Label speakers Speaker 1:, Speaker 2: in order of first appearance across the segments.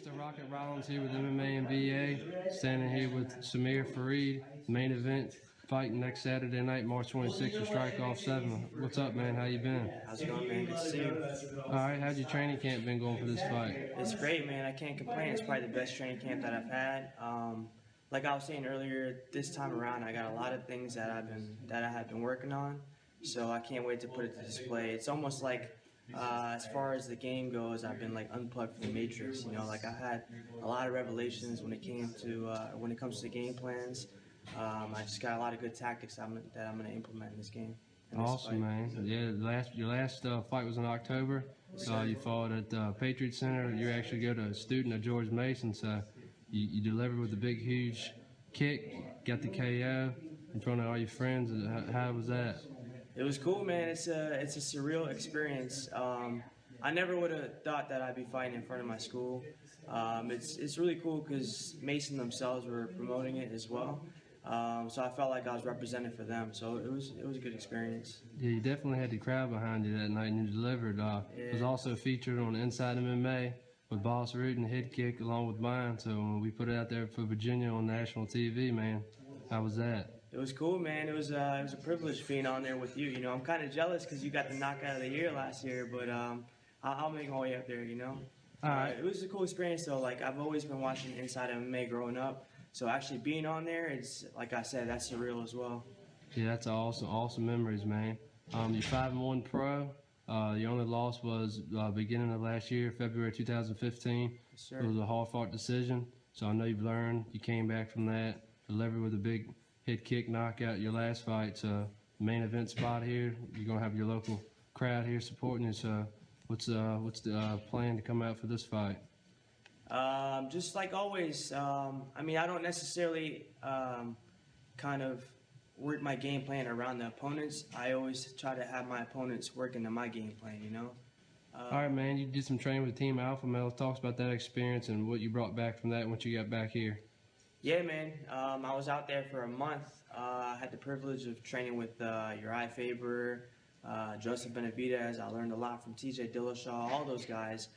Speaker 1: Mr. Rocket Rollins here with MMA and VA, standing here with Samir Farid, main event, fighting next Saturday night, March 26th for Strikeoff 7. What's up, man? How you been?
Speaker 2: How's it going, man? Good to see you.
Speaker 1: All right, how's your training camp been going for this fight?
Speaker 2: It's great, man. I can't complain. It's probably the best training camp that I've had. Like I was saying earlier, this time around, I got a lot of things that I have been working on, so I can't wait to put it to display. It's almost like, as far as the game goes, I've been like unplugged from the matrix. You know, like I had a lot of revelations when it comes to game plans. I just got a lot of good tactics that I'm going to implement in this game.
Speaker 1: Awesome, man. Yeah, your last fight was in October. You fought at Patriot Center. You actually go to a student of George Mason, so you delivered with a big, huge kick, got the KO in front of all your friends. How was that?
Speaker 2: It was cool, man. It's a surreal experience. I never would have thought that I'd be fighting in front of my school. It's really cool because Mason themselves were promoting it as well. So I felt like I was represented for them. So it was a good experience.
Speaker 1: Yeah, you definitely had the crowd behind you that night, and you delivered. It was also featured on Inside MMA with Boss Root and Head Kick along with mine. So when we put it out there for Virginia on national TV, man, how was that?
Speaker 2: It was cool, man. It was a privilege being on there with you. You know, I'm kind of jealous because you got the knockout of the year last year, but I'll make my way up there. You know.
Speaker 1: All right.
Speaker 2: It was a cool experience though. Like I've always been watching Inside MMA growing up. So actually being on there, it's like I said, that's surreal as well.
Speaker 1: Yeah, that's awesome memories, man. You're 5-1 pro. Your only loss was beginning of last year, February 2015.
Speaker 2: Yes, sir.
Speaker 1: It was a hard-fought decision. So I know you've learned. You came back from that, delivered with a big head kick knockout your last fight. So main event spot here. You're gonna have your local crowd here supporting you. So what's the plan to come out for this fight?
Speaker 2: Just like always, I mean, I don't necessarily kind of work my game plan around the opponents. I always try to have my opponents work into my game plan, you know?
Speaker 1: All right, man, you did some training with Team Alpha Male. Talk about that experience and what you brought back from that once you got back here.
Speaker 2: Yeah, man. I was out there for a month. I had the privilege of training with Uriah Faber, Joseph Benavidez. I learned a lot from TJ Dillashaw, all those guys.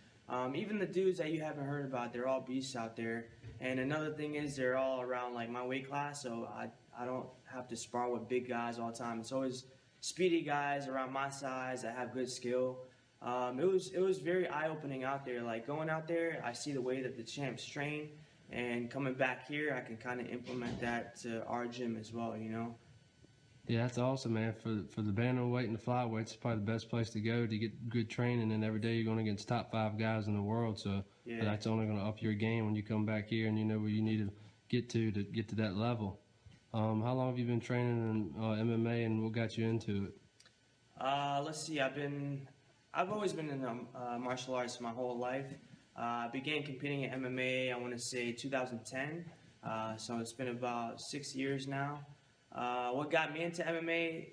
Speaker 2: Even the dudes that you haven't heard about, they're all beasts out there. And another thing is they're all around like my weight class, so I don't have to spar with big guys all the time. It's always speedy guys around my size that have good skill. It was very eye-opening out there. Like going out there, I see the way that the champs train, and coming back here, I can kind of implement that to our gym as well, you know?
Speaker 1: Yeah, that's awesome, man. For the bantamweight and the flyweight, it's probably the best place to go to get good training. And every day you're going against top 5 guys in the world, so yeah, that's only going to up your game when you come back here and you know where you need to get to that level. How long have you been training in MMA, and what got you into it?
Speaker 2: Let's see. I've always been in martial arts my whole life. I began competing in MMA, I want to say 2010. So it's been about 6 years now. What got me into MMA,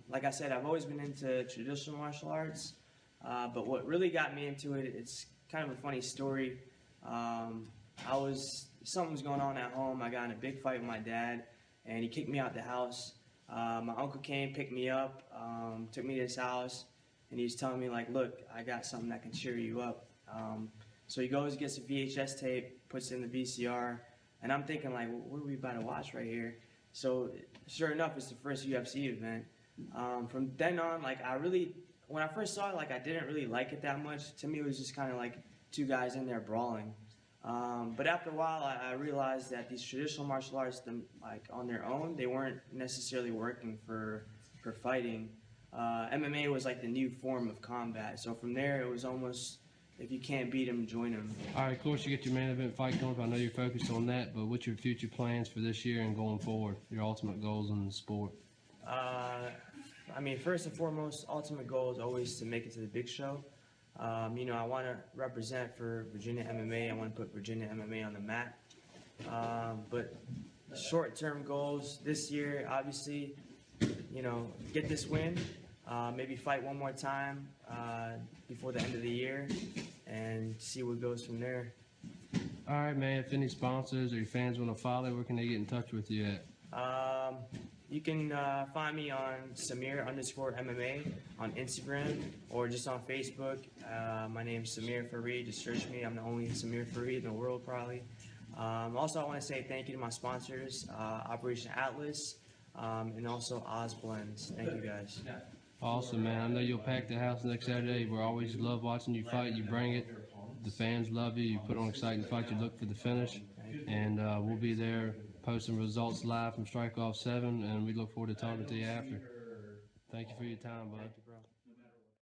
Speaker 2: like I said, I've always been into traditional martial arts, but what really got me into it, it's kind of a funny story. Something was going on at home. I got in a big fight with my dad, and he kicked me out the house. My uncle came, picked me up, took me to his house, and he was telling me, like, look, I got something that can cheer you up. So he goes, gets a VHS tape, puts it in the VCR, and I'm thinking, like, what are we about to watch right here? So sure enough, it's the first UFC event. From then on, like when I first saw it, like I didn't really like it that much. To me, it was just kind of like 2 guys in there brawling. But after a while, I realized that these traditional martial arts, like on their own, they weren't necessarily working for fighting. MMA was like the new form of combat. So from there, it was almost, if you can't beat them, join them.
Speaker 1: All right, of course, you get your main event fight coming up. I know you're focused on that, but what's your future plans for this year and going forward? Your ultimate goals in the sport?
Speaker 2: I mean, first and foremost, ultimate goal is always to make it to the big show. You know, I want to represent for Virginia MMA. I want to put Virginia MMA on the map. But short-term goals this year, obviously, you know, get this win. Maybe fight one more time before the end of the year and see what goes from there.
Speaker 1: All right, man. If any sponsors or your fans want to follow, where can they get in touch with you at?
Speaker 2: You can find me on Samir_MMA on Instagram or just on Facebook. My name is Samir Farid. Just search me. I'm the only Samir Farid in the world, probably. Also, I want to say thank you to my sponsors, Operation Atlas, and also Oz Blends. Thank you, guys.
Speaker 1: Awesome, man. I know you'll pack the house next Saturday. We always love watching you fight. You bring it. The fans love you. You put on an exciting fight. You look for the finish. And we'll be there posting results live from Strikeoff 7, and we look forward to talking to you after. Thank you for your time, bud.